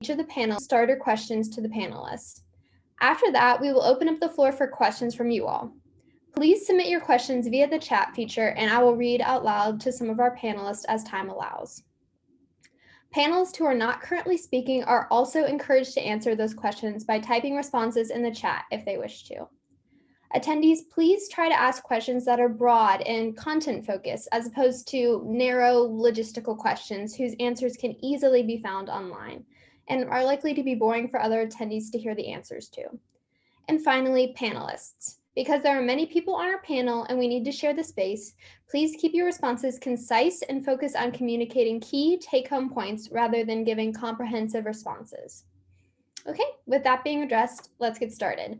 each of the panel starter questions to the panelists. After that, we will open up the floor for questions from you all. Please submit your questions via the chat feature, and I will read out loud to some of our panelists as time allows. Panelists who are not currently speaking are also encouraged to answer those questions by typing responses in the chat if they wish to. Attendees, please try to ask questions that are broad and content focused, as opposed to narrow logistical questions whose answers can easily be found online and are likely to be boring for other attendees to hear the answers to. And finally, panelists. Because there are many people on our panel and we need to share the space, please keep your responses concise and focus on communicating key take-home points rather than giving comprehensive responses. Okay, with that being addressed, let's get started.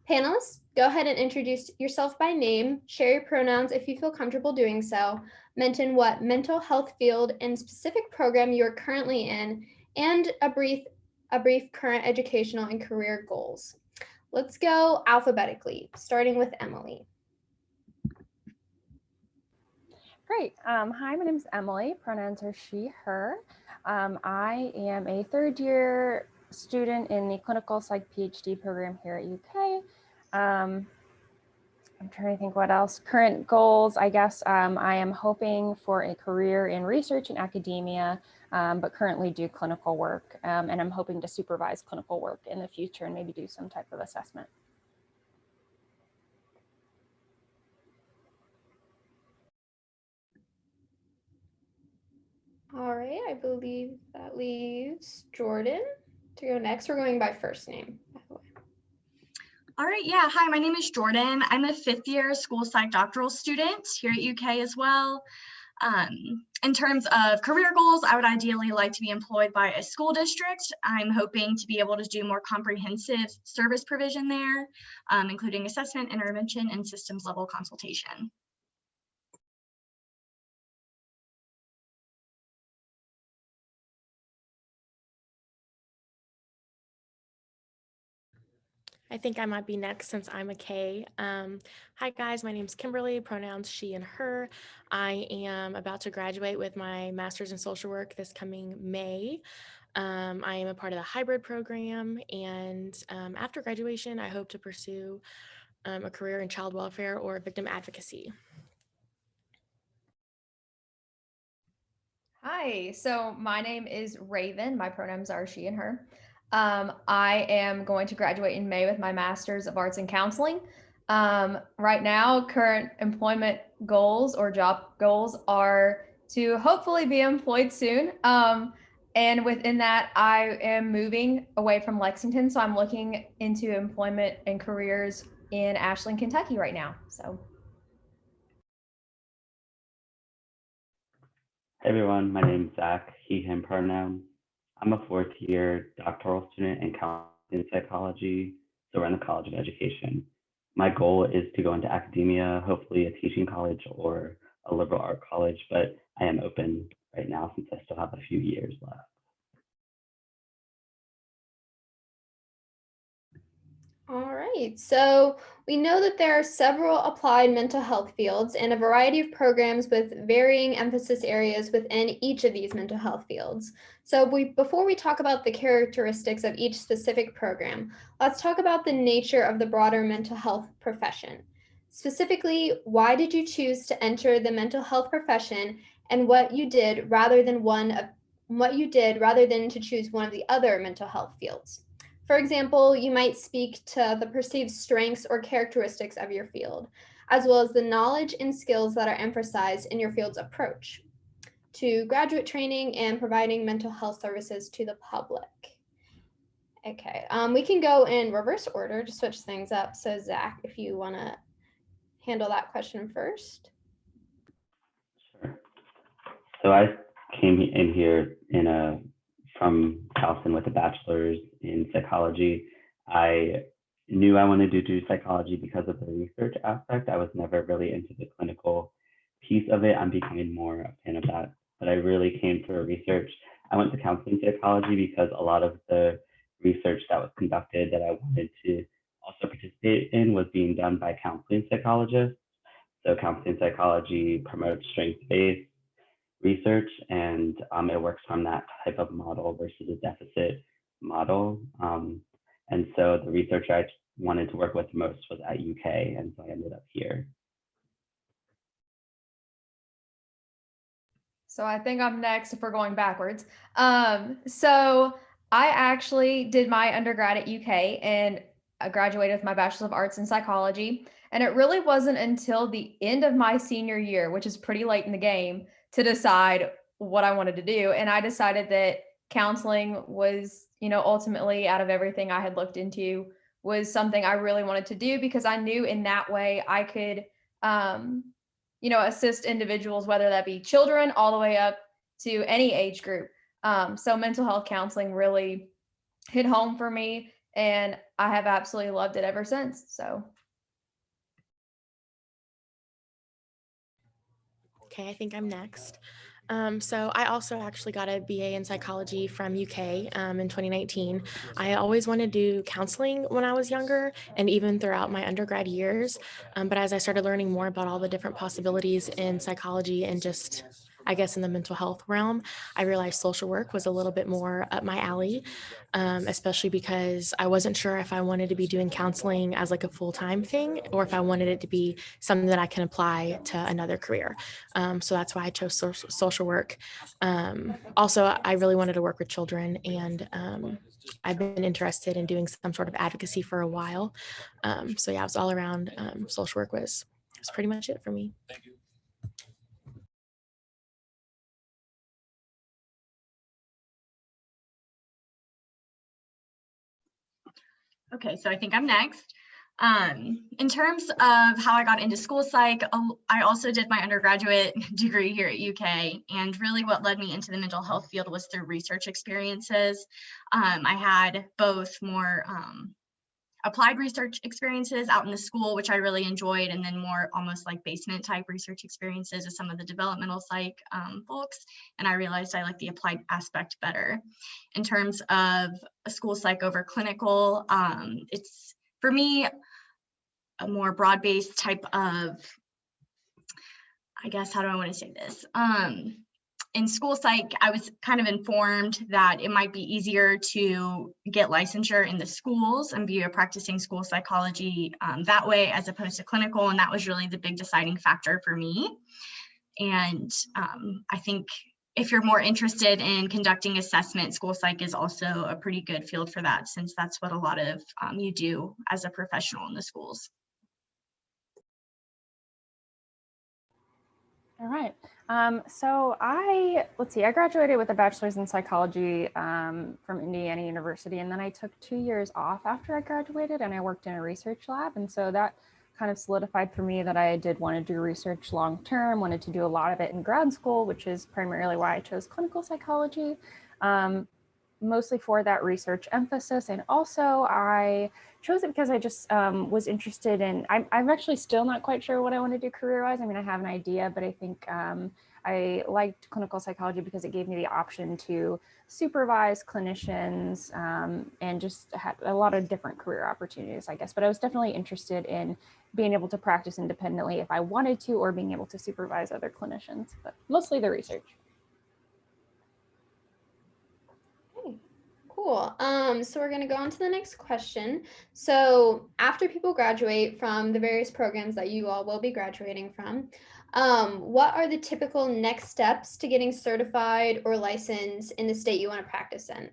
Panelists, go ahead and introduce yourself by name, share your pronouns if you feel comfortable doing so, mention what mental health field and specific program you are currently in, and a brief current educational and career goals. Let's go alphabetically, starting with Emily. Great. Hi, my name is Emily. Pronouns are she, her. I am a third-year student in the clinical psych PhD program here at UK. I'm trying to think what else. Current goals, I guess I am hoping for a career in research and academia, but currently do clinical work. And I'm hoping to supervise clinical work in the future and maybe do some type of assessment. All right, I believe that leaves Jordan to go next. We're going by first name, by the way. All right, yeah, hi, my name is Jordan. I'm a fifth-year school psych doctoral student here at UK as well. In terms of career goals, I would ideally like to be employed by a school district. I'm hoping to be able to do more comprehensive service provision there, including assessment, intervention, and systems level consultation. I think I might be next since I'm a K. Hi guys, my name is Kimberly, pronouns she and her. I am about to graduate with my master's in social work this coming May. I am a part of the hybrid program, and after graduation, I hope to pursue a career in child welfare or victim advocacy. Hi, so my name is Raven. My pronouns are she and her. I am going to graduate in May with my Master's of Arts in Counseling. Right now, current employment goals or job goals are to hopefully be employed soon. And within that, I am moving away from Lexington, so I'm looking into employment and careers in Ashland, Kentucky right now. So. Hey everyone, my name is Zach, he, him pronoun. I'm a fourth-year doctoral student in counseling psychology, so we're in the College of Education. My goal is to go into academia, hopefully a teaching college or a liberal art college, but I am open right now since I still have a few years left. All right, so we know that there are several applied mental health fields and a variety of programs with varying emphasis areas within each of these mental health fields. So before we talk about the characteristics of each specific program, let's talk about the nature of the broader mental health profession. Specifically, why did you choose to enter the mental health profession, and what you did rather than to choose one of the other mental health fields? For example, you might speak to the perceived strengths or characteristics of your field, as well as the knowledge and skills that are emphasized in your field's approach to graduate training and providing mental health services to the public. Okay, we can go in reverse order to switch things up. So Zach, if you want to handle that question first. Sure. So I came in here from Hudson with a bachelor's in psychology. I knew I wanted to do psychology because of the research aspect. I was never really into the clinical piece of it. I'm becoming more a fan of that, but I really came for research. I went to counseling psychology because a lot of the research that was conducted that I wanted to also participate in was being done by counseling psychologists. So counseling psychology promotes strengths-based research, and it works from that type of model versus a deficit model. And so the researcher I wanted to work with most was at UK, and so I ended up here. So I think I'm next if we're going backwards. So I actually did my undergrad at UK and I graduated with my Bachelor of Arts in Psychology. And it really wasn't until the end of my senior year, which is pretty late in the game, to decide what I wanted to do. And I decided that counseling was, ultimately out of everything I had looked into, was something I really wanted to do because I knew in that way I could, assist individuals, whether that be children all the way up to any age group. So mental health counseling really hit home for me, and I have absolutely loved it ever since. So. Okay, I think I'm next. So I also actually got a BA in psychology from UK in 2019. I always wanted to do counseling when I was younger and even throughout my undergrad years. But as I started learning more about all the different possibilities in psychology and just, I guess, in the mental health realm, I realized social work was a little bit more up my alley, especially because I wasn't sure if I wanted to be doing counseling as like a full-time thing or if I wanted it to be something that I can apply to another career. So that's why I chose social work. Also, I really wanted to work with children, and I've been interested in doing some sort of advocacy for a while. So yeah, it was all around social work was pretty much it for me. Okay, so I think I'm next. In terms of how I got into school psych, I also did my undergraduate degree here at UK, and really what led me into the mental health field was through research experiences. I had both more applied research experiences out in the school, which I really enjoyed, and then more almost like basement type research experiences with some of the developmental psych folks. And I realized I like the applied aspect better. In terms of a school psych over clinical, it's for me a more broad-based type of, I guess, how do I want to say this? In school psych, I was kind of informed that it might be easier to get licensure in the schools and be a practicing school psychology that way as opposed to clinical. And that was really the big deciding factor for me. And I think if you're more interested in conducting assessment, school psych is also a pretty good field for that, since that's what a lot of you do as a professional in the schools. All right. So I graduated with a bachelor's in psychology from Indiana University, and then I took 2 years off after I graduated and I worked in a research lab. And so that kind of solidified for me that I did want to do research long term, wanted to do a lot of it in grad school, which is primarily why I chose clinical psychology, mostly for that research emphasis. And also I chose it because I just was interested in, I'm actually still not quite sure what I want to do career-wise. I mean, I have an idea, but I think I liked clinical psychology because it gave me the option to supervise clinicians and just had a lot of different career opportunities, I guess. But I was definitely interested in being able to practice independently if I wanted to, or being able to supervise other clinicians, but mostly the research. Cool. So we're going to go on to the next question. So after people graduate from the various programs that you all will be graduating from, what are the typical next steps to getting certified or licensed in the state you want to practice in?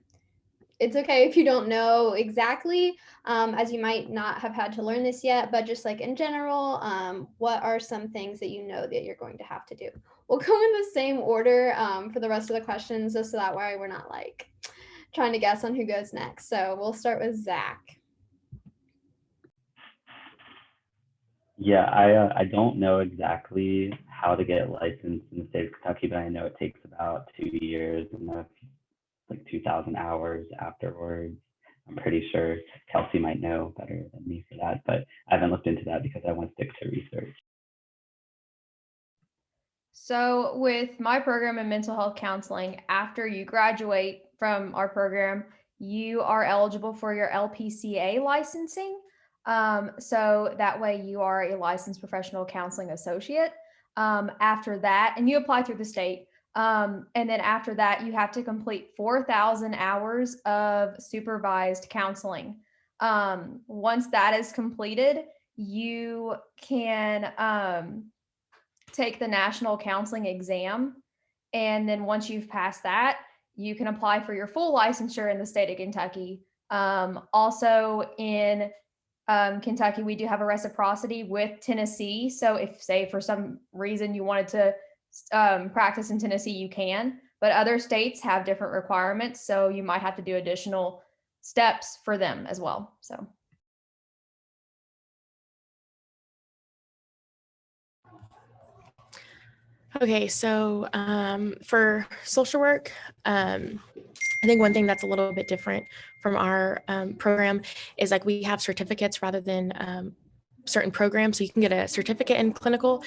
It's okay if you don't know exactly, as you might not have had to learn this yet, but just like in general, what are some things that you know that you're going to have to do? We'll go in the same order for the rest of the questions, just so that way we're not like trying to guess on who goes next. So we'll start with Zach. Yeah, I don't know exactly how to get licensed in the state of Kentucky, but I know it takes about 2 years and like 2,000 hours afterwards. I'm pretty sure Kelsey might know better than me for that, but I haven't looked into that because I want to stick to research. So with my program in mental health counseling, after you graduate from our program, you are eligible for your LPCA licensing. So that way you are a licensed professional counseling associate. After that, and you apply through the state. And then after that, you have to complete 4,000 hours of supervised counseling. Once that is completed, you can take the national counseling exam. And then once you've passed that, you can apply for your full licensure in the state of Kentucky. Also in Kentucky, we do have a reciprocity with Tennessee. So if, say, for some reason you wanted to practice in Tennessee, you can, but other states have different requirements. So you might have to do additional steps for them as well. So. Okay, so for social work, I think one thing that's a little bit different from our program is like we have certificates rather than certain programs. So you can get a certificate in clinical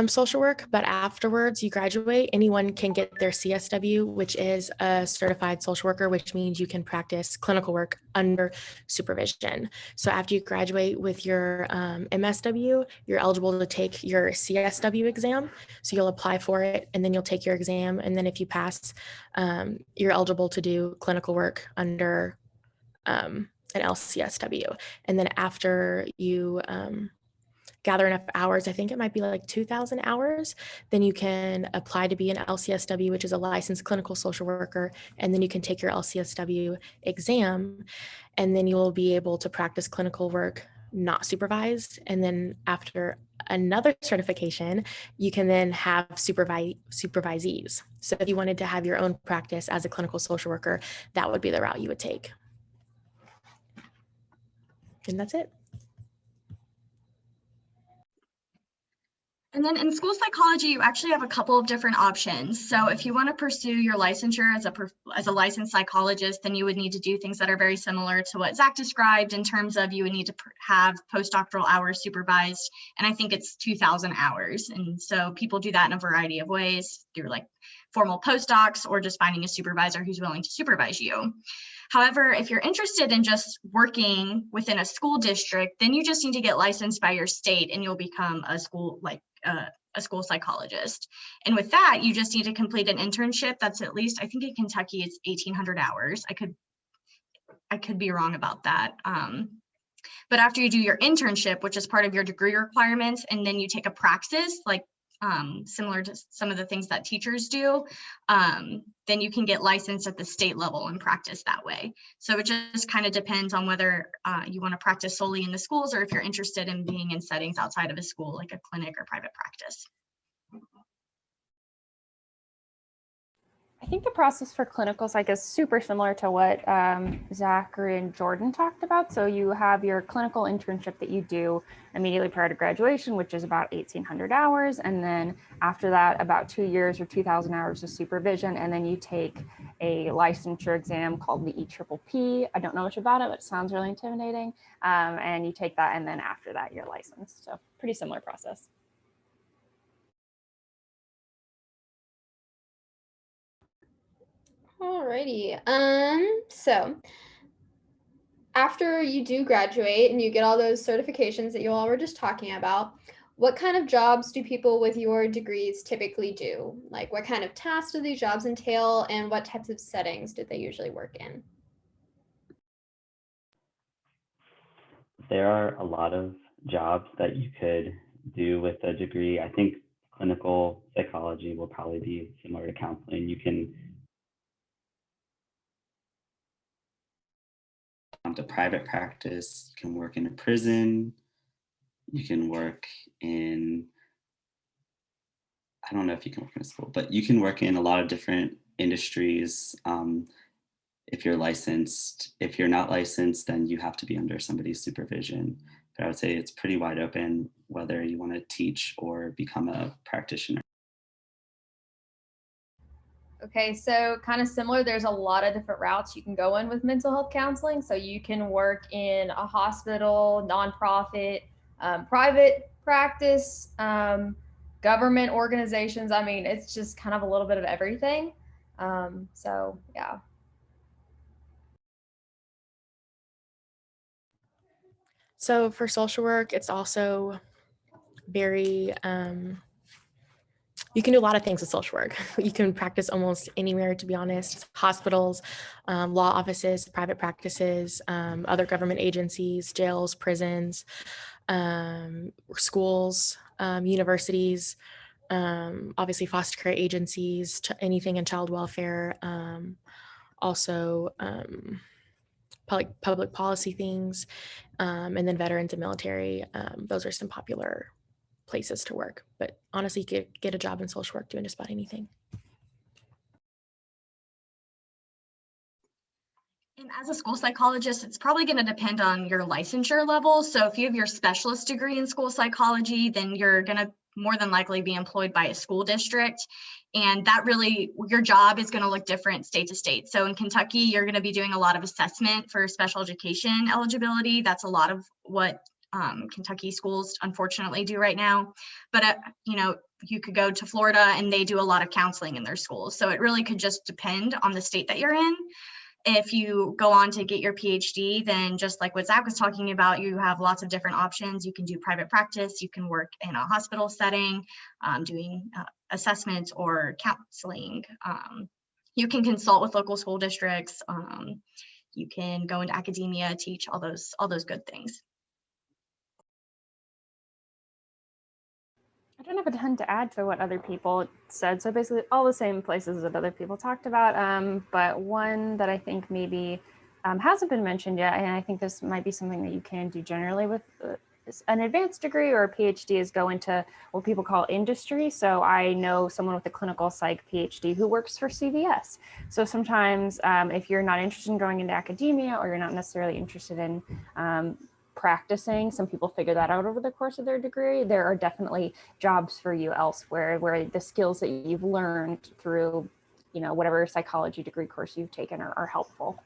social work, but afterwards you graduate, anyone can get their CSW, which is a certified social worker, which means you can practice clinical work under supervision. So after you graduate with your MSW, you're eligible to take your CSW exam. So you'll apply for it and then you'll take your exam. And then if you pass, you're eligible to do clinical work under an LCSW. And then after you gather enough hours, I think it might be like 2,000 hours, then you can apply to be an LCSW, which is a licensed clinical social worker. And then you can take your LCSW exam, and then you will be able to practice clinical work not supervised. And then after another certification, you can then have supervisees. So if you wanted to have your own practice as a clinical social worker, that would be the route you would take. And that's it. And then in school psychology, you actually have a couple of different options. So if you want to pursue your licensure as a licensed psychologist, then you would need to do things that are very similar to what Zach described in terms of you would need to have postdoctoral hours supervised. And I think it's 2,000 hours. And so people do that in a variety of ways through like formal postdocs or just finding a supervisor who's willing to supervise you. However, if you're interested in just working within a school district, then you just need to get licensed by your state and you'll become a school psychologist. And with that, you just need to complete an internship that's at least, I think in Kentucky, it's 1,800 hours. I could be wrong about that. But after you do your internship, which is part of your degree requirements, and then you take a praxis, like similar to some of the things that teachers do, then you can get licensed at the state level and practice that way. So it just kind of depends on whether you want to practice solely in the schools or if you're interested in being in settings outside of a school, like a clinic or private practice. I think the process for clinical psych is super similar to what Zakary and Jordan talked about. So you have your clinical internship that you do immediately prior to graduation, which is about 1,800 hours. And then after that, about 2 years or 2,000 hours of supervision. And then you take a licensure exam called the EPPP. I don't know much about it, but it sounds really intimidating. And you take that, and then after that, you're licensed. So pretty similar process. Alrighty. So after you do graduate and you get all those certifications that you all were just talking about, what kind of jobs do people with your degrees typically do? Like what kind of tasks do these jobs entail and what types of settings do they usually work in? There are a lot of jobs that you could do with a degree. I think clinical psychology will probably be similar to counseling. You can to private practice, you can work in a prison, you can work in, I don't know if you can work in a school, but you can work in a lot of different industries if you're licensed. If you're not licensed, then you have to be under somebody's supervision. But I would say it's pretty wide open whether you want to teach or become a practitioner. Okay, so kind of similar, there's a lot of different routes you can go in with mental health counseling. So you can work in a hospital, nonprofit, private practice, government organizations. I mean, it's just kind of a little bit of everything. So yeah. So for social work, it's also very You can do a lot of things with social work. You can practice almost anywhere, to be honest. Hospitals, law offices, private practices, other government agencies, jails, prisons, schools, universities, obviously foster care agencies, anything in child welfare, also public policy things, and then veterans and military. Those are some popular places to work, but honestly, you could get a job in social work doing just about anything. And as a school psychologist, it's probably going to depend on your licensure level. So if you have your specialist degree in school psychology, then you're going to more than likely be employed by a school district. And that really, your job is going to look different state to state. So in Kentucky, you're going to be doing a lot of assessment for special education eligibility. That's a lot of what Kentucky schools unfortunately do right now. But, you could go to Florida and they do a lot of counseling in their schools. So it really could just depend on the state that you're in. If you go on to get your PhD, then just like what Zach was talking about, you have lots of different options. You can do private practice, you can work in a hospital setting, doing assessments or counseling. You can consult with local school districts. You can go into academia, teach, all those good things. I don't have a ton to add to what other people said. So basically all the same places that other people talked about. But one that I think maybe hasn't been mentioned yet, and I think this might be something that you can do generally with an advanced degree or a PhD, is go into what people call industry. So I know someone with a clinical psych PhD who works for CVS. So sometimes if you're not interested in going into academia, or you're not necessarily interested in practicing, some people figure that out over the course of their degree, there are definitely jobs for you elsewhere where the skills that you've learned through, whatever psychology degree course you've taken are helpful.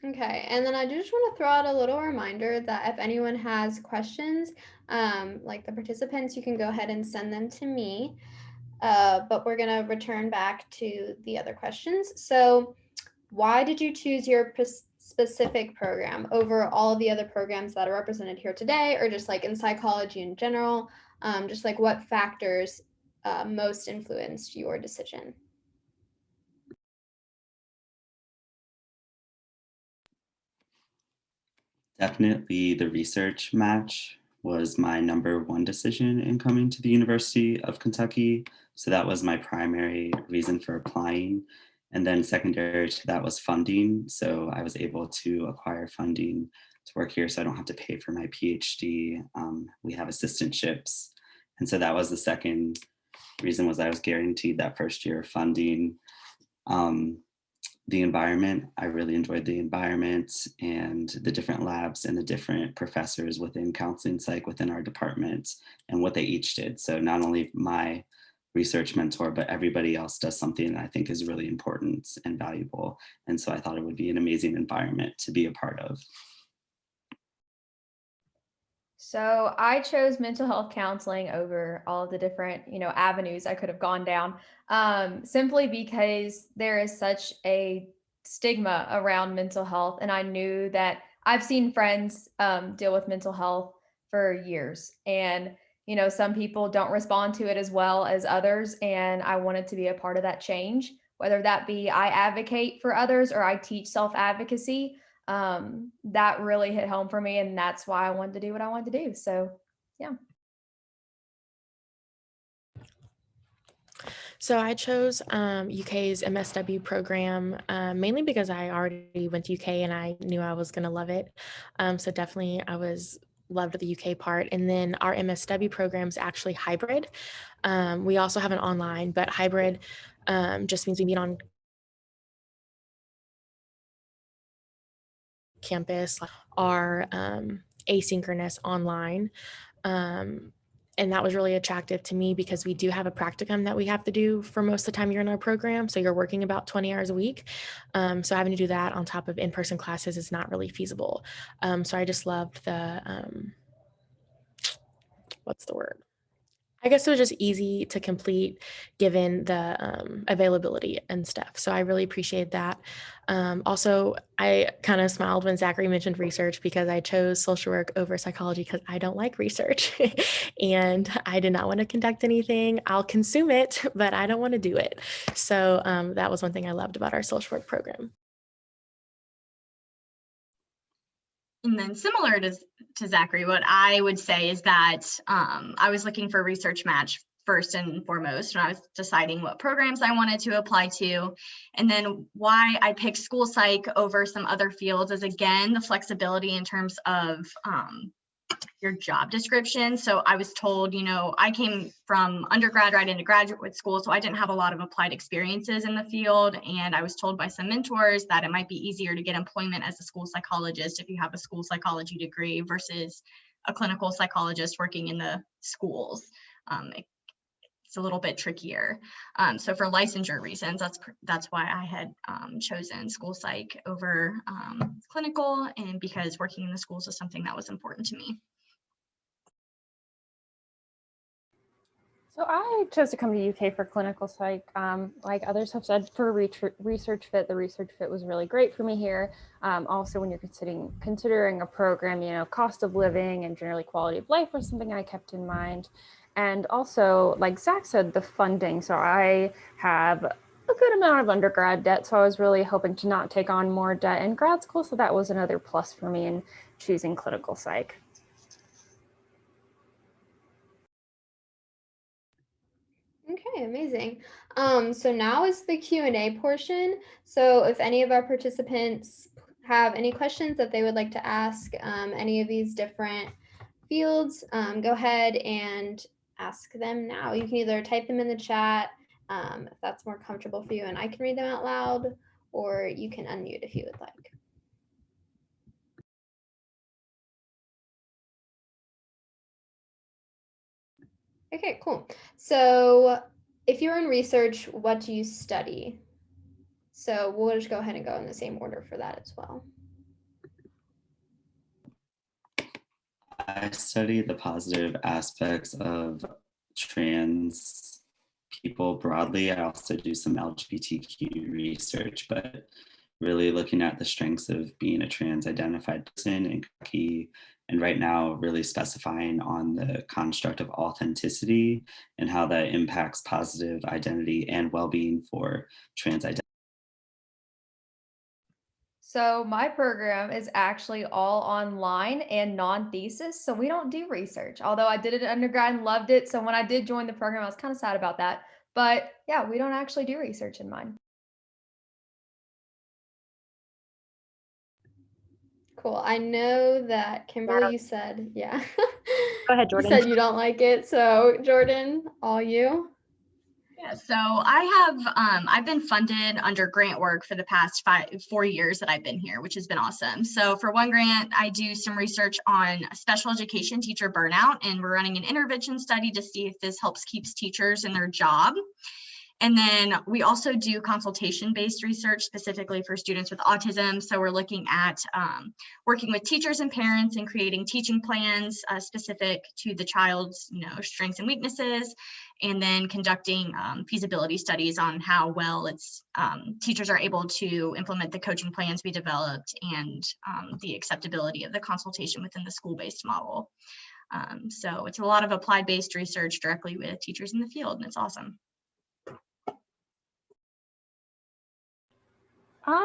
Okay, and then I just want to throw out a little reminder that if anyone has questions, like the participants, you can go ahead and send them to me. But we're going to return back to the other questions. So why did you choose your specific program over all the other programs that are represented here today, or just like in psychology in general? Just like what factors most influenced your decision? Definitely the research match was my #1 decision in coming to the University of Kentucky. So that was my primary reason for applying. And then secondary to that was funding. So I was able to acquire funding to work here so I don't have to pay for my PhD. We have assistantships. And so that was the second reason, was I was guaranteed that first year of funding. The environment, I really enjoyed the environment and the different labs and the different professors within counseling psych within our department and what they each did. So not only my research mentor, but everybody else does something that I think is really important and valuable. And so I thought it would be an amazing environment to be a part of. So I chose mental health counseling over all of the different, avenues I could have gone down, simply because there is such a stigma around mental health. And I knew that I've seen friends deal with mental health for years. And, some people don't respond to it as well as others. And I wanted to be a part of that change, whether that be I advocate for others or I teach self-advocacy. That really hit home for me, and that's why I wanted to do what I wanted to do. So, yeah. So I chose UK's MSW program mainly because I already went to UK and I knew I was going to love it. So definitely loved the UK part. And then our MSW program is actually hybrid. We also have an online, but hybrid just means we meet on campus, are asynchronous online. And that was really attractive to me because we do have a practicum that we have to do for most of the time you're in our program. So you're working about 20 hours a week. So having to do that on top of in-person classes is not really feasible. So I just loved the, what's the word? I guess it was just easy to complete given the availability and stuff. So I really appreciate that. Also, I kind of smiled when Zachary mentioned research because I chose social work over psychology because I don't like research and I did not want to conduct anything. I'll consume it, but I don't want to do it. So that was one thing I loved about our social work program. And then similar to Zachary, what I would say is that I was looking for a research match first and foremost when I was deciding what programs I wanted to apply to. And then why I picked school psych over some other fields is, again, the flexibility in terms of your job description. So I was told, I came from undergrad right into graduate school, so I didn't have a lot of applied experiences in the field. And I was told by some mentors that it might be easier to get employment as a school psychologist if you have a school psychology degree versus a clinical psychologist working in the schools. It's a little bit trickier. So for licensure reasons, that's why I had chosen school psych over clinical, and because working in the schools is something that was important to me. So I chose to come to UK for clinical psych. Like others have said, for research fit, the research fit was really great for me here. Also, when you're considering a program, cost of living and generally quality of life was something I kept in mind. And also, like Zach said, the funding. So I have a good amount of undergrad debt, so I was really hoping to not take on more debt in grad school. So that was another plus for me in choosing clinical psych. Okay, amazing. So now is the Q&A portion. So if any of our participants have any questions that they would like to ask any of these different fields, go ahead and ask them now. You can either type them in the chat if that's more comfortable for you and I can read them out loud, or you can unmute if you would like. Okay, cool. So if you're in research, what do you study? So we'll just go ahead and go in the same order for that as well. I study the positive aspects of trans people broadly. I also do some LGBTQ research, but really looking at the strengths of being a trans identified person in Kentucky, and right now really specifying on the construct of authenticity and how that impacts positive identity and well-being for trans identity. So my program is actually all online and non-thesis, so we don't do research. Although I did it in undergrad and loved it, so when I did join the program, I was kind of sad about that. But yeah, we don't actually do research in mine. Cool. I know that Kimberly, you said, yeah. Go ahead, Jordan. You said you don't like it. So Jordan, all you. Yeah, so I've been funded under grant work for the past 4 years that I've been here, which has been awesome. So for one grant, I do some research on special education teacher burnout, and we're running an intervention study to see if this helps keep teachers in their job. And then we also do consultation-based research specifically for students with autism. So we're looking at working with teachers and parents and creating teaching plans specific to the child's strengths and weaknesses, and then conducting feasibility studies on how well teachers are able to implement the coaching plans we developed, and the acceptability of the consultation within the school-based model. So it's a lot of applied-based research directly with teachers in the field, and it's awesome.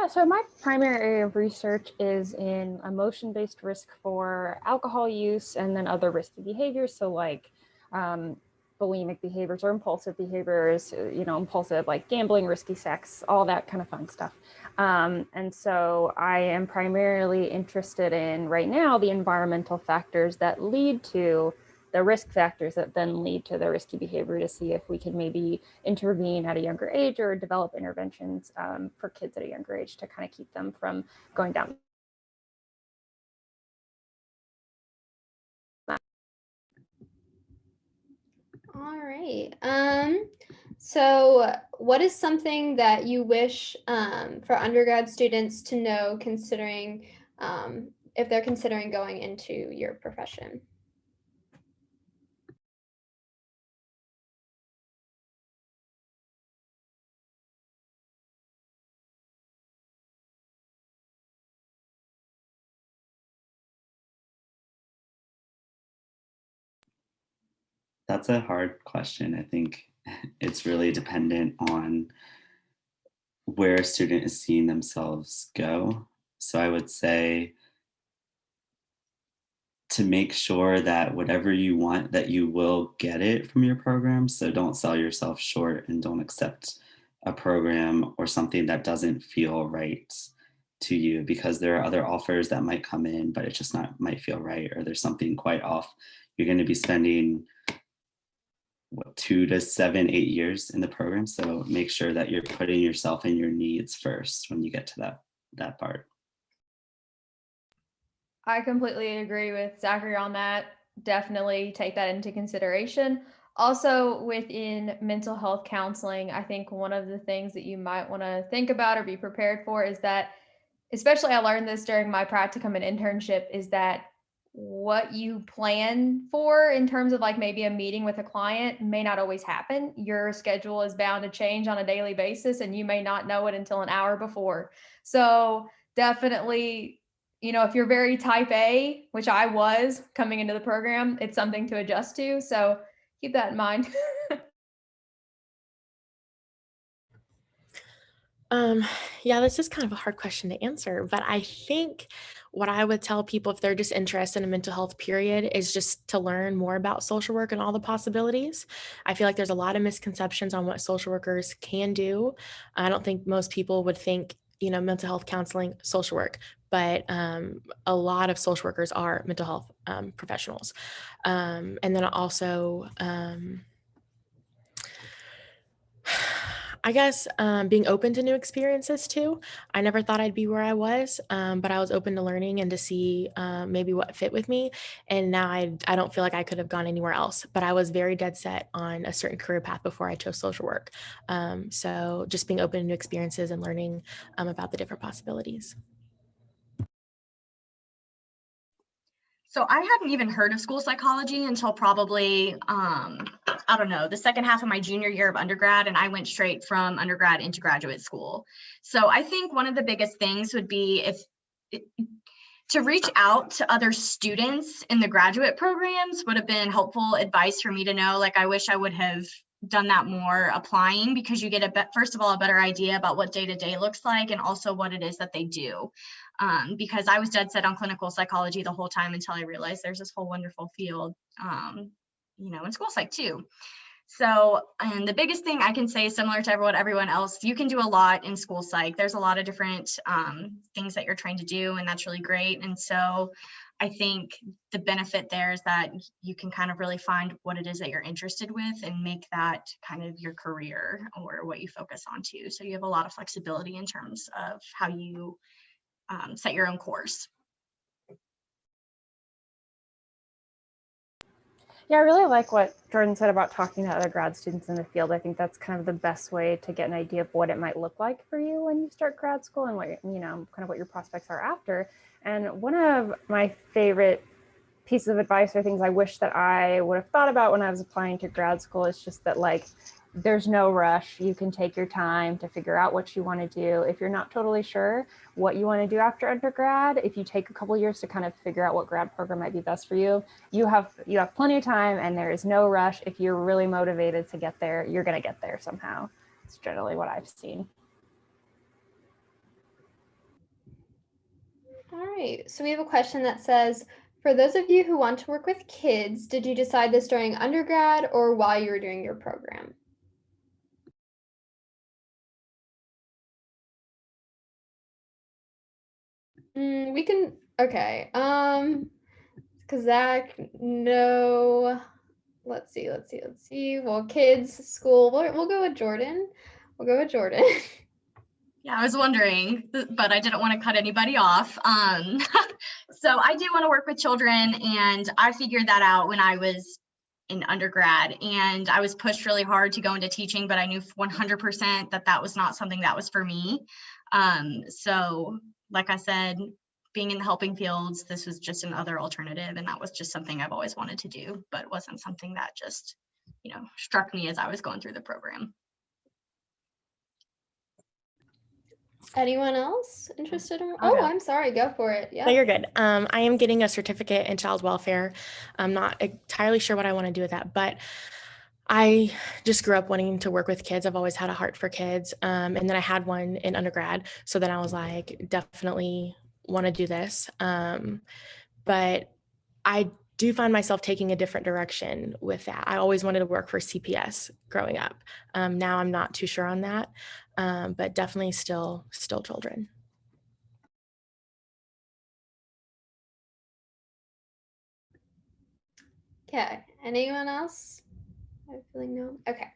So my primary area of research is in emotion-based risk for alcohol use and then other risky behaviors. So like bulimic behaviors or impulsive behaviors, impulsive like gambling, risky sex, all that kind of fun stuff. And so I am primarily interested in right now the environmental factors that lead to the risk factors that then lead to the risky behavior, to see if we can maybe intervene at a younger age or develop interventions for kids at a younger age to kind of keep them from going down. All right. So what is something that you wish for undergrad students to know considering if they're considering going into your profession? That's a hard question. I think it's really dependent on where a student is seeing themselves go. So I would say to make sure that whatever you want, that you will get it from your program. So don't sell yourself short and don't accept a program or something that doesn't feel right to you, because there are other offers that might come in, but it just not might feel right, or there's something quite off. You're going to be spending 2 to 7, 8 years in the program. So make sure that you're putting yourself and your needs first when you get to that part. I completely agree with Zachary on that. Definitely take that into consideration. Also, within mental health counseling, I think one of the things that you might want to think about or be prepared for is that, especially I learned this during my practicum and internship, is that what you plan for in terms of like maybe a meeting with a client may not always happen. Your schedule is bound to change on a daily basis, and you may not know it until an hour before. So definitely, if you're very type A, which I was coming into the program, it's something to adjust to. So keep that in mind. Yeah, this is kind of a hard question to answer, but I think what I would tell people if they're just interested in a mental health period is just to learn more about social work and all the possibilities. I feel like there's a lot of misconceptions on what social workers can do. I don't think most people would think, mental health counseling, social work, but a lot of social workers are mental health professionals. And then also, I guess being open to new experiences too. I never thought I'd be where I was, but I was open to learning and to see maybe what fit with me. And now I don't feel like I could have gone anywhere else, but I was very dead set on a certain career path before I chose social work. So just being open to new experiences and learning about the different possibilities. So I hadn't even heard of school psychology until probably, I don't know, the second half of my junior year of undergrad, and I went straight from undergrad into graduate school. So I think one of the biggest things would be to reach out to other students in the graduate programs would have been helpful advice for me to know. Like, I wish I would have done that more applying, because you get first of all, a better idea about what day-to-day looks like, and also what it is that they do. Because I was dead set on clinical psychology the whole time until I realized there's this whole wonderful field, in school psych too. So, and the biggest thing I can say, similar to everyone else, you can do a lot in school psych. There's a lot of different things that you're trying to do, and that's really great. And so I think the benefit there is that you can kind of really find what it is that you're interested with and make that kind of your career or what you focus on too. So you have a lot of flexibility in terms of how you set your own course. Yeah, I really like what Jordan said about talking to other grad students in the field. I think that's kind of the best way to get an idea of what it might look like for you when you start grad school, and what, kind of what your prospects are after. And one of my favorite pieces of advice or things I wish that I would have thought about when I was applying to grad school is just that, like, there's no rush. You can take your time to figure out what you want to do. If you're not totally sure what you want to do after undergrad, if you take a couple years to kind of figure out what grad program might be best for you, you have plenty of time, and there is no rush. If you're really motivated to get there, you're going to get there somehow. It's generally what I've seen. All right, so we have a question that says, for those of you who want to work with kids, did you decide this during undergrad or while you were doing your program? We can, okay. Because Zach, no. Let's see. Well, kids, school. We'll go with Jordan. Yeah, I was wondering, but I didn't want to cut anybody off. So I do want to work with children, and I figured that out when I was in undergrad, and I was pushed really hard to go into teaching, but I knew 100% that was not something that was for me. So like I said, being in the helping fields, this was just another alternative, and that was just something I've always wanted to do, but it wasn't something that just, struck me as I was going through the program. Anyone else interested in? I'll Oh, go. I'm sorry. Go for it. No, Yeah. you're good. I am getting a certificate in child welfare. I'm not entirely sure what I want to do with that, but I just grew up wanting to work with kids. I've always had a heart for kids. And then I had one in undergrad. So then I was like, definitely want to do this. But I do find myself taking a different direction with that. I always wanted to work for CPS growing up. Now I'm not too sure on that, but definitely still children. Okay. Anyone else? I feel no. Okay.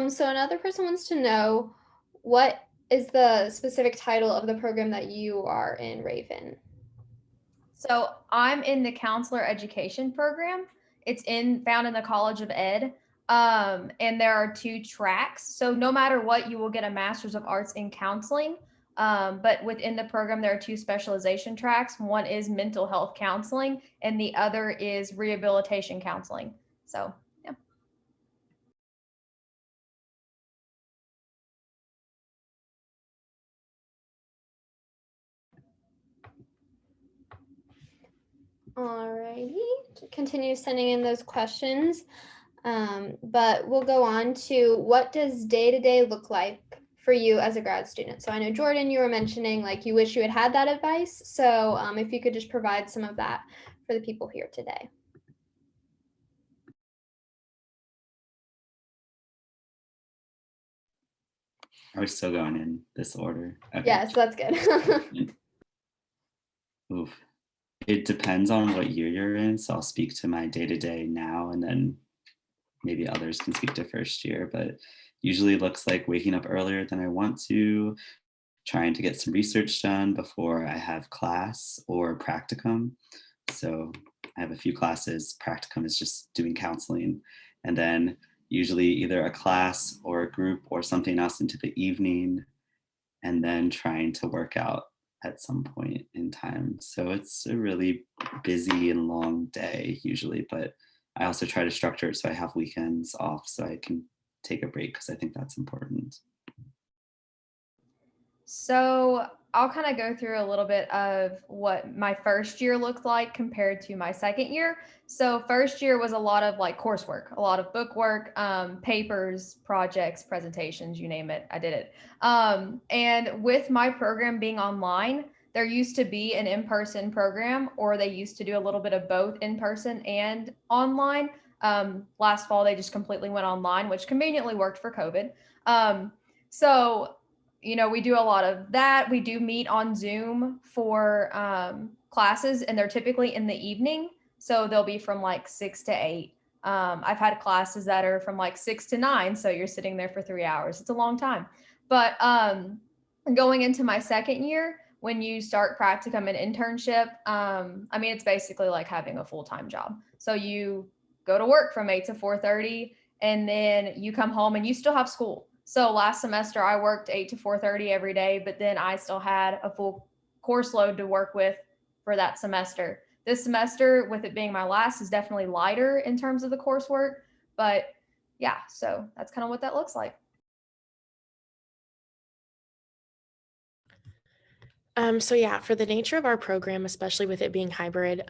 So another person wants to know, what is the specific title of the program that you are in, Raven? So I'm in the counselor education program. It's found in the College of Ed. And there are 2 tracks. So no matter what, you will get a Master's of Arts in Counseling. But within the program, there are 2 specialization tracks. One is mental health counseling, and the other is rehabilitation counseling. So, yeah. Alrighty. Continue sending in those questions. But we'll go on to, what does day-to-day look like for you as a grad student? So I know, Jordan, you were mentioning like you wish you had that advice. So if you could just provide some of that for the people here today. Are we still going in this order? Okay. Yes, that's good. Oof. It depends on what year you're in. So I'll speak to my day-to-day now, and then maybe others can speak to first year, but usually it looks like waking up earlier than I want to, trying to get some research done before I have class or practicum. So I have a few classes. Practicum is just doing counseling, and then usually either a class or a group or something else into the evening, and then trying to work out at some point in time. So it's a really busy and long day usually, but I also try to structure it so I have weekends off so I can take a break, because I think that's important. So I'll kind of go through a little bit of what my first year looked like compared to my second year. So first year was a lot of like coursework, a lot of book work, papers, projects, presentations, you name it, I did it. And with my program being online, there used to be an in-person program, or they used to do a little bit of both in-person and online. Last fall, they just completely went online, which conveniently worked for COVID. So we do a lot of that. We do meet on Zoom for classes, and they're typically in the evening. So they'll be from like 6 to 8. I've had classes that are from like 6 to 9. So you're sitting there for 3 hours. It's a long time. But going into my second year, when you start practicum and internship, it's basically like having a full-time job. So you go to work from 8 to 4:30, and then you come home and you still have school. So last semester I worked 8 to 4:30 every day, but then I still had a full course load to work with for that semester. This semester, with it being my last, is definitely lighter in terms of the coursework, but yeah, so that's kind of what that looks like. So yeah, for the nature of our program, especially with it being hybrid,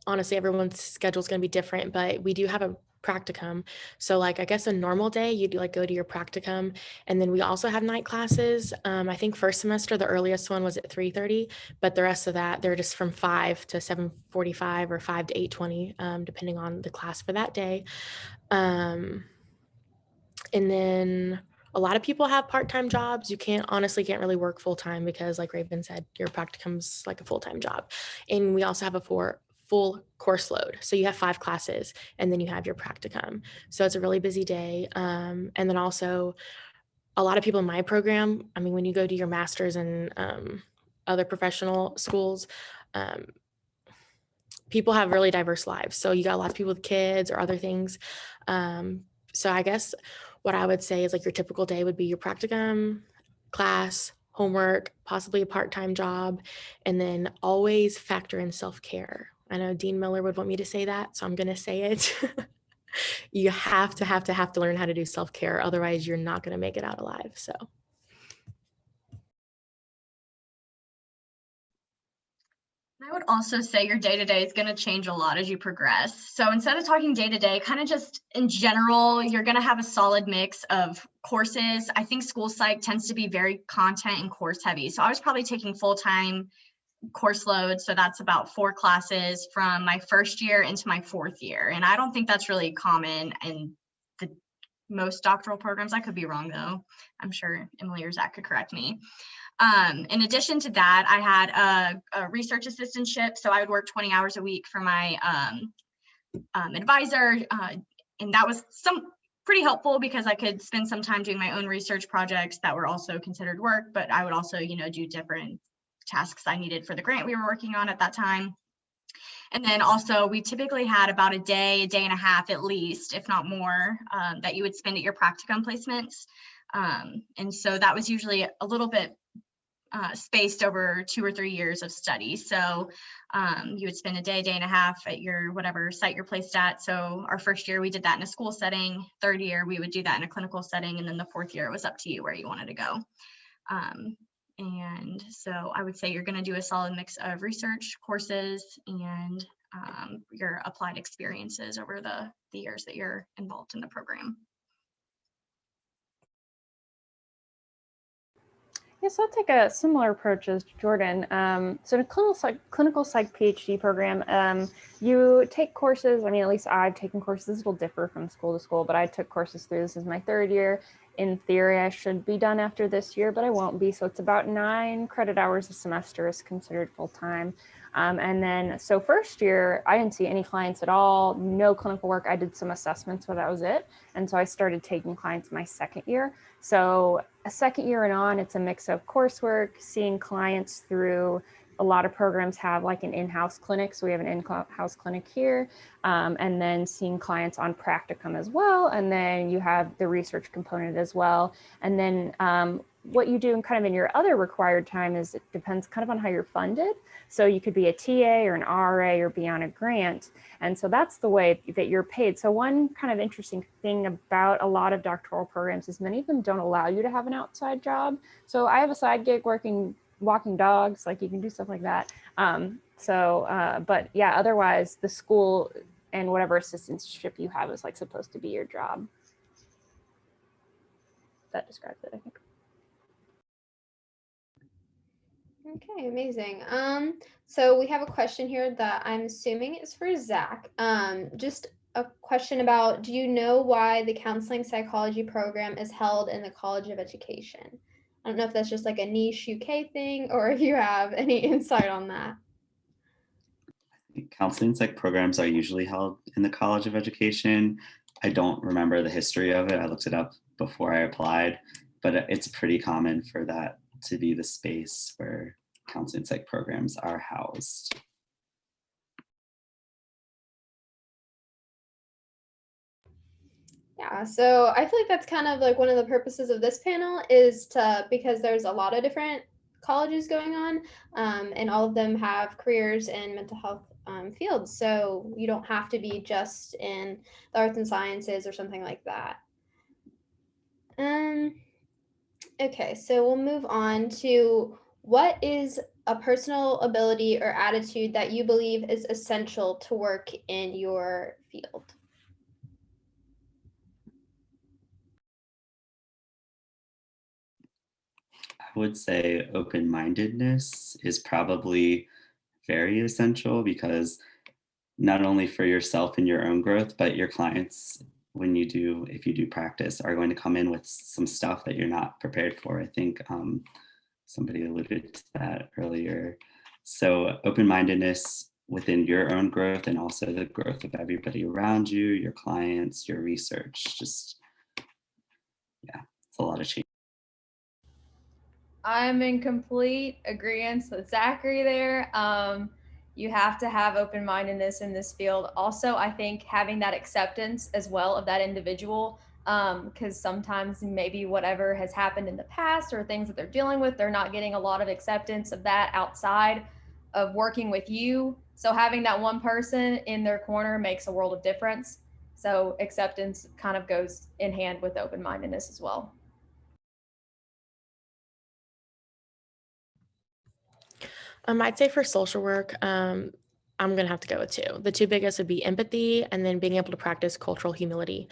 honestly, everyone's schedule is going to be different, but we do have a practicum. So like, I guess a normal day, you'd like go to your practicum, and then we also have night classes. I think first semester, the earliest one was at 3:30, but the rest of that, they're just from 5 to 7:45 or 5 to 8:20, depending on the class for that day. And then a lot of people have part-time jobs. You can't really work full-time, because like Raven said, your practicum's like a full-time job. And we also have a full course load. So you have 5 classes, and then you have your practicum. So it's a really busy day. And then also a lot of people in my program, when you go to your master's and other professional schools, people have really diverse lives. So you got lots of people with kids or other things. So I guess what I would say is like your typical day would be your practicum, class, homework, possibly a part-time job, and then always factor in self-care. I know Dean Miller would want me to say that, so I'm going to say it. You have to learn how to do self-care. Otherwise, you're not going to make it out alive. So. I would also say your day-to-day is going to change a lot as you progress. So instead of talking day-to-day, kind of just in general, you're going to have a solid mix of courses. I think school psych tends to be very content and course heavy. So I was probably taking full-time course load. So that's about 4 classes from my first year into my 4th year. And I don't think that's really common in the most doctoral programs. I could be wrong though. I'm sure Emily or Zach could correct me. In addition to that, I had a research assistantship. So I would work 20 hours a week for my advisor. And that was pretty helpful because I could spend some time doing my own research projects that were also considered work, but I would also, do different tasks I needed for the grant we were working on at that time. And then also we typically had about a day and a half at least, if not more, that you would spend at your practicum placements. And so that was usually a little bit spaced over 2 or 3 years of study. So you would spend a day and a half at your whatever site you're placed at. So our first year we did that in a school setting. 3rd year we would do that in a clinical setting, and then the 4th year it was up to you where you wanted to go. And so I would say you're going to do a solid mix of research courses and your applied experiences over the years that you're involved in the program. Yes, I'll take a similar approach as Jordan. So in a clinical psych PhD program, you take courses. I mean, at least I've taken courses. It'll differ from school to school, but I took courses through. This is my 3rd year. In theory, I should be done after this year, but I won't be. So it's about 9 credit hours a semester is considered full-time. And then, so first year, I didn't see any clients at all, no clinical work. I did some assessments, but that was it. And so I started taking clients my 2nd year. So a 2nd year and on, it's a mix of coursework, seeing clients through. A lot of programs have like an in-house clinic. So we have an in-house clinic here, and then seeing clients on practicum as well. And then you have the research component as well. And then what you do in kind of in your other required time is it depends kind of on how you're funded. So you could be a TA or an RA or be on a grant. And so that's the way that you're paid. So one kind of interesting thing about a lot of doctoral programs is many of them don't allow you to have an outside job. So I have a side gig walking dogs, like you can do stuff like that. But yeah, otherwise the school and whatever assistantship you have is like supposed to be your job. That describes it, I think. Okay, amazing. So we have a question here that I'm assuming is for Zach. Just a question about, do you know why the counseling psychology program is held in the College of Education? I don't know if that's just like a niche UK thing or if you have any insight on that. Counseling psych programs are usually held in the College of Education. I don't remember the history of it. I looked it up before I applied, but it's pretty common for that to be the space where counseling psych programs are housed. Yeah, so I feel like that's kind of like one of the purposes of this panel is because there's a lot of different colleges going on, and all of them have careers in mental health fields. So you don't have to be just in the arts and sciences or something like that. Okay, so we'll move on to what is a personal ability or attitude that you believe is essential to work in your field? I would say open-mindedness is probably very essential because not only for yourself and your own growth, but your clients, if you do practice, are going to come in with some stuff that you're not prepared for. I think somebody alluded to that earlier. So open-mindedness within your own growth and also the growth of everybody around you, your clients, your research, it's a lot of change. I'm in complete agreement with Zakary there. You have to have open-mindedness in this field. Also, I think having that acceptance as well of that individual, because sometimes maybe whatever has happened in the past or things that they're dealing with, they're not getting a lot of acceptance of that outside of working with you. So having that one person in their corner makes a world of difference. So acceptance kind of goes in hand with open-mindedness as well. I'd say for social work, I'm going to have to go with two. The two biggest would be empathy and then being able to practice cultural humility,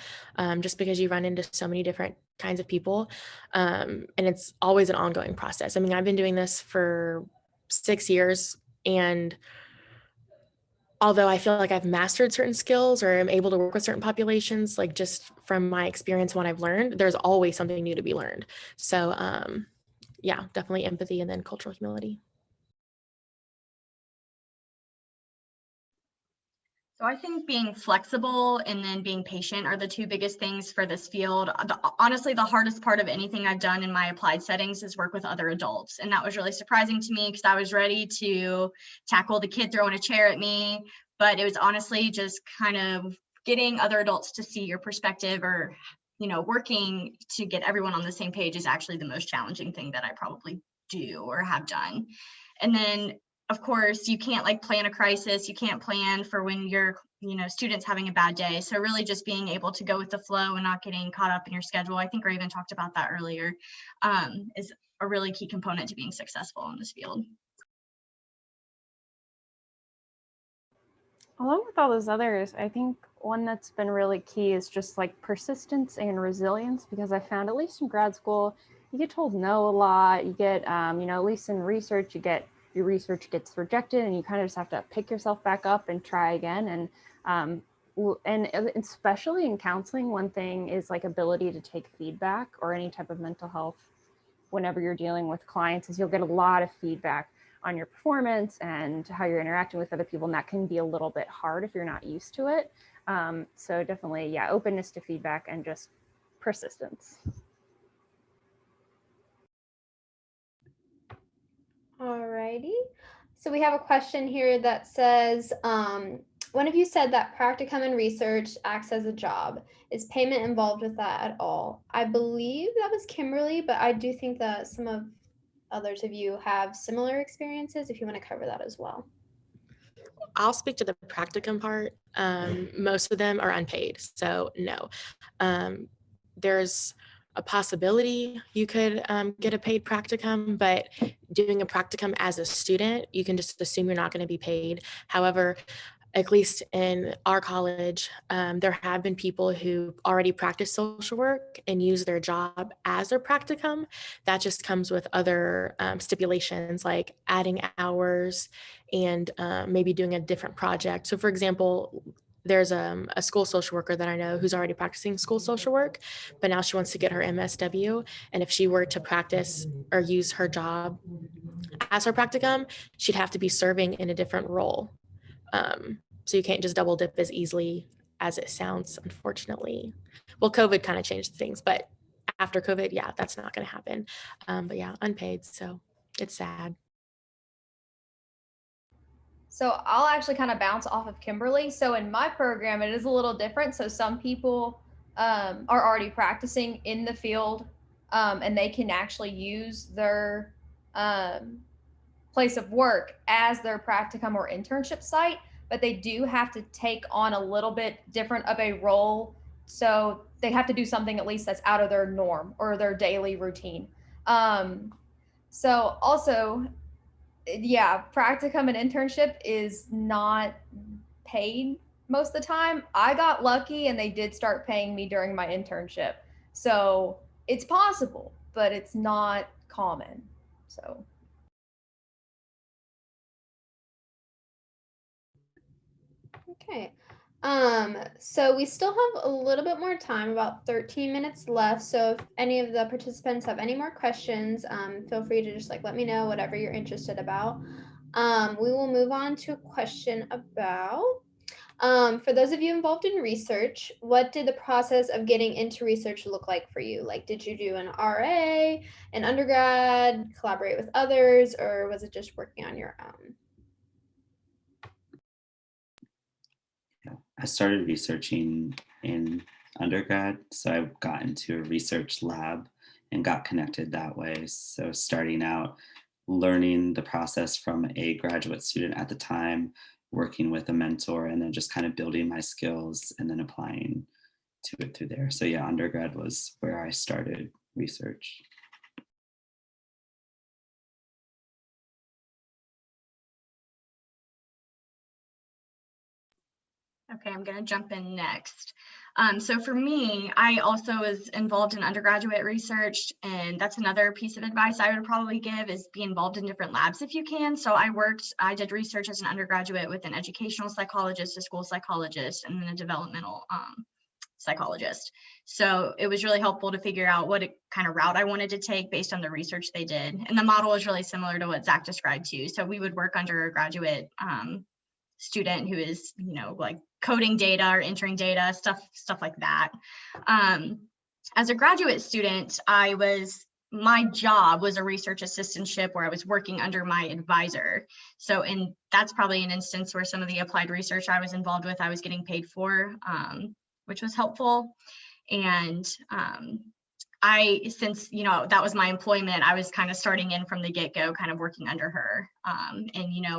just because you run into so many different kinds of people. And it's always an ongoing process. I mean, I've been doing this for 6 years, and although I feel like I've mastered certain skills or am able to work with certain populations, like just from my experience, and what I've learned, there's always something new to be learned. So yeah, definitely empathy and then cultural humility. So I think being flexible and then being patient are the two biggest things for this field. Honestly, the hardest part of anything I've done in my applied settings is work with other adults. And that was really surprising to me because I was ready to tackle the kid throwing a chair at me. But it was honestly just kind of getting other adults to see your perspective, or, working to get everyone on the same page is actually the most challenging thing that I probably do or have done. And then of course, you can't like plan a crisis. You can't plan for when your, student's having a bad day. So really just being able to go with the flow and not getting caught up in your schedule. I think Raven talked about that earlier, is a really key component to being successful in this field. Along with all those others, I think one that's been really key is just like persistence and resilience, because I found, at least in grad school, you get told no a lot. You get, at least in research, your research gets rejected and you kind of just have to pick yourself back up and try again. And especially in counseling, one thing is like ability to take feedback, or any type of mental health whenever you're dealing with clients, is you'll get a lot of feedback on your performance and how you're interacting with other people. And that can be a little bit hard if you're not used to it. So definitely, yeah, openness to feedback and just persistence. Alrighty. So we have a question here that says, one of you said that practicum and research acts as a job. Is payment involved with that at all? I believe that was Kimberly, but I do think that some of others of you have similar experiences, if you want to cover that as well. I'll speak to the practicum part. Most of them are unpaid, so no. There's a possibility you could get a paid practicum, but doing a practicum as a student, you can just assume you're not going to be paid. However, at least in our college, there have been people who already practice social work and use their job as their practicum. That just comes with other stipulations, like adding hours and maybe doing a different project. So for example, there's a school social worker that I know who's already practicing school social work, but now she wants to get her MSW. And if she were to practice or use her job as her practicum, she'd have to be serving in a different role. So you can't just double dip as easily as it sounds, unfortunately. Well, COVID kind of changed things, but after COVID, yeah, that's not going to happen. But yeah, unpaid, so it's sad. So I'll actually kind of bounce off of Kimberly. So in my program, it is a little different. So some people are already practicing in the field, and they can actually use their place of work as their practicum or internship site, but they do have to take on a little bit different of a role. So they have to do something at least that's out of their norm or their daily routine. So also, yeah, practicum and internship is not paid most of the time. I got lucky and they did start paying me during my internship. So it's possible, but it's not common. So Okay. So we still have a little bit more time, about 13 minutes left. So if any of the participants have any more questions, feel free to just let me know whatever you're interested about. We will move on to a question about, for those of you involved in research, what did the process of getting into research look like for you? Like, did you do an RA, an undergrad, collaborate with others, or was it just working on your own? I started researching in undergrad, so I got into a research lab and got connected that way. So starting out, learning the process from a graduate student at the time, working with a mentor, and then just kind of building my skills and then applying to it through there. So yeah, undergrad was where I started research. Okay, I'm going to jump in next. So for me, I also was involved in undergraduate research, and that's another piece of advice I would probably give is be involved in different labs if you can. So I did research as an undergraduate with an educational psychologist, a school psychologist, and then a developmental psychologist. So it was really helpful to figure out what kind of route I wanted to take based on the research they did. And the model is really similar to what Zach described too. So we would work under a graduate student who is, like coding data or entering data, stuff like that. As a graduate student, my job was a research assistantship where I was working under my advisor. So, and that's probably an instance where some of the applied research I was involved with, I was getting paid for, which was helpful. And since that was my employment, I was kind of starting in from the get-go, kind of working under her. And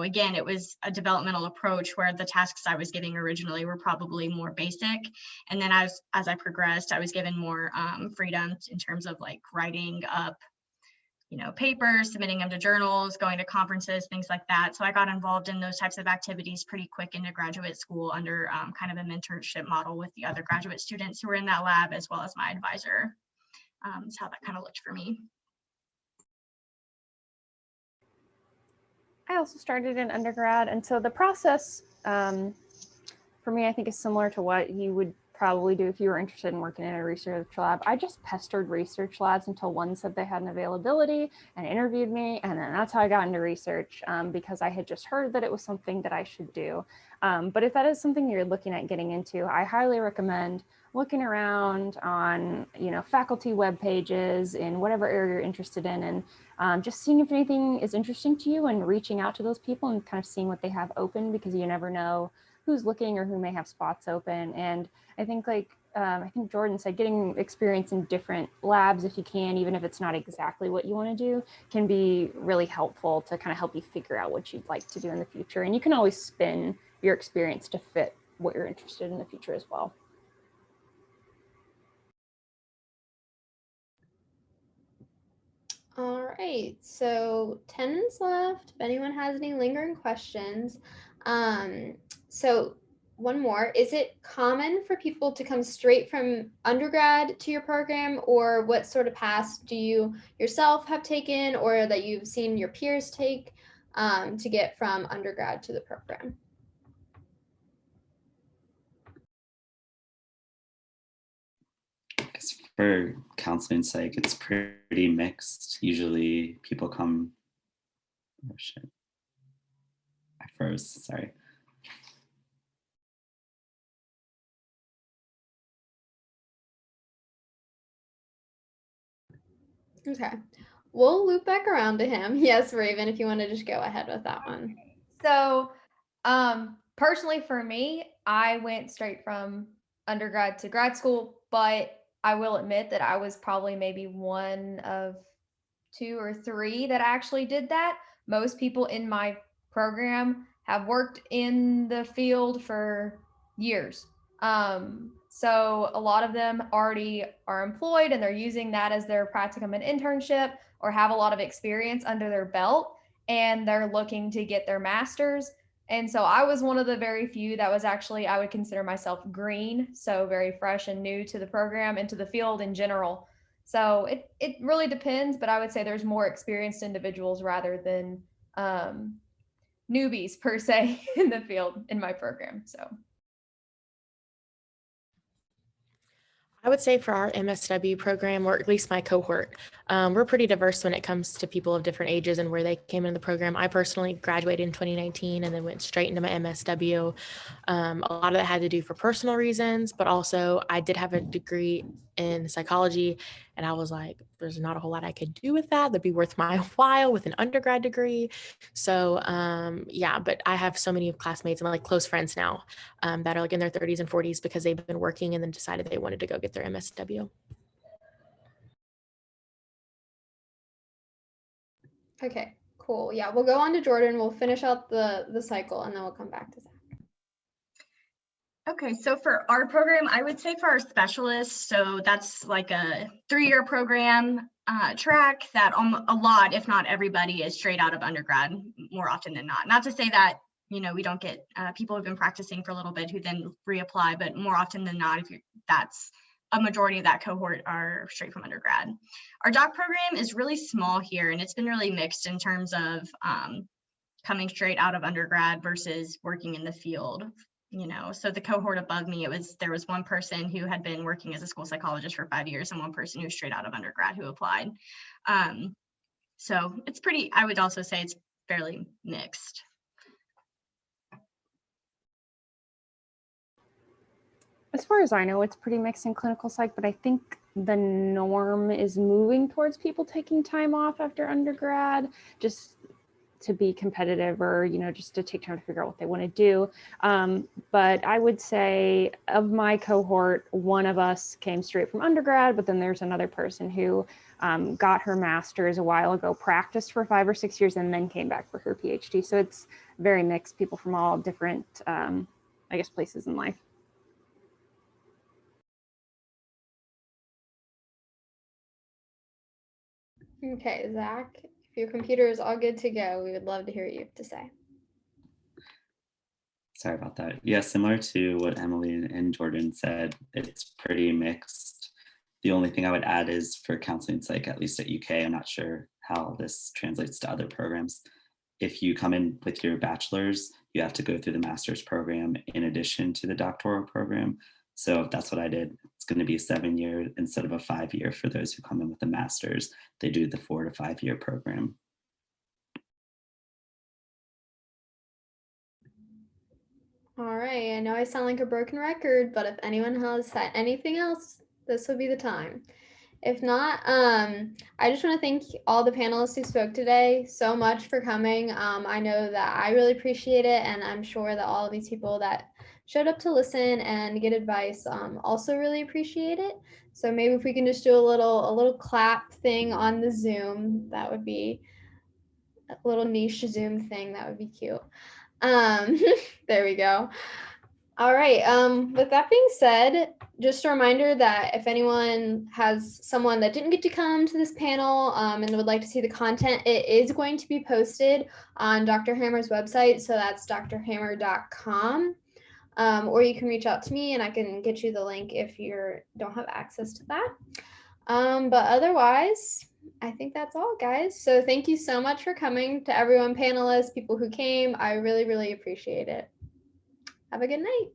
again, it was a developmental approach where the tasks I was getting originally were probably more basic. And then as I progressed, I was given more freedom in terms of like writing up, papers, submitting them to journals, going to conferences, things like that. So I got involved in those types of activities pretty quick into graduate school under kind of a mentorship model with the other graduate students who were in that lab, as well as my advisor. Is how that kind of looked for me. I also started in undergrad, and so the process for me, I think, is similar to what you would probably do if you were interested in working in a research lab. I just pestered research labs until one said they had an availability and interviewed me, and then that's how I got into research because I had just heard that it was something that I should do. But if that is something you're looking at getting into, I highly recommend looking around on faculty web pages in whatever area you're interested in, and just seeing if anything is interesting to you and reaching out to those people and kind of seeing what they have open, because you never know who's looking or who may have spots open. And I think I think Jordan said, getting experience in different labs if you can, even if it's not exactly what you want to do, can be really helpful to kind of help you figure out what you'd like to do in the future. And you can always spin your experience to fit what you're interested in the future as well. All right, so 10 minutes left. If anyone has any lingering questions. So one more, is it common for people to come straight from undergrad to your program, or what sort of paths do you yourself have taken or that you've seen your peers take to get from undergrad to the program? For counseling psych, it's pretty mixed. Usually people come, oh shit, I froze, sorry. Okay, we'll loop back around to him. Yes, Raven, if you want to just go ahead with that one. So personally for me, I went straight from undergrad to grad school, but I will admit that I was probably maybe one of 2 or 3 that actually did that. Most people in my program have worked in the field for years. So a lot of them already are employed and they're using that as their practicum and internship, or have a lot of experience under their belt, and they're looking to get their master's. And so I was one of the very few that was actually, I would consider myself green, so very fresh and new to the program and to the field in general. So it really depends, but I would say there's more experienced individuals rather than newbies per se in the field in my program. So I would say for our MSW program, or at least my cohort, we're pretty diverse when it comes to people of different ages and where they came into the program. I personally graduated in 2019 and then went straight into my MSW. A lot of that had to do for personal reasons, but also I did have a degree in psychology, and I was like, there's not a whole lot I could do with that that'd be worth my while with an undergrad degree. So yeah, but I have so many classmates and like close friends now that are like in their 30s and 40s because they've been working and then decided they wanted to go get their MSW. Okay, cool. Yeah, we'll go on to Jordan. We'll finish out the cycle and then we'll come back to Zach. Okay, so for our program, I would say for our specialists, so that's like a 3-year program track that a lot, if not everybody, is straight out of undergrad more often than not. Not to say that we don't get people who've been practicing for a little bit who then reapply, but more often than not, that's a majority of that cohort are straight from undergrad. Our doc program is really small here, and it's been really mixed in terms of coming straight out of undergrad versus working in the field. So the cohort above me, there was one person who had been working as a school psychologist for 5 years and one person who was straight out of undergrad who applied. So it's I would also say it's fairly mixed. As far as I know, it's pretty mixed in clinical psych, but I think the norm is moving towards people taking time off after undergrad, just to be competitive or, just to take time to figure out what they want to do. But I would say of my cohort, one of us came straight from undergrad, but then there's another person who got her master's a while ago, practiced for 5 or 6 years, and then came back for her PhD. So it's very mixed, people from all different, places in life. Okay, Zach, if your computer is all good to go, we would love to hear what you have to say. Sorry about that. Yeah, similar to what Emily and Jordan said, it's pretty mixed. The only thing I would add is for counseling psych, at least at UK, I'm not sure how this translates to other programs. If you come in with your bachelor's, you have to go through the master's program in addition to the doctoral program. So that's what I did. It's going to be 7 years instead of a 5 year for those who come in with a master's. They do the 4 to 5 year program. All right, I know I sound like a broken record, but if anyone has anything else, this would be the time. If not, I just want to thank all the panelists who spoke today so much for coming. I know that I really appreciate it, and I'm sure that all of these people that showed up to listen and get advice also really appreciate it. So maybe if we can just do a little clap thing on the Zoom, that would be a little niche Zoom thing. That would be cute. There we go. All right. With that being said, just a reminder that if anyone has someone that didn't get to come to this panel and would like to see the content, it is going to be posted on Dr. Hammer's website. So that's drhammer.com. Or you can reach out to me and I can get you the link if you don't have access to that. But otherwise, I think that's all, guys. So thank you so much for coming, to everyone, panelists, people who came. I really, really appreciate it. Have a good night.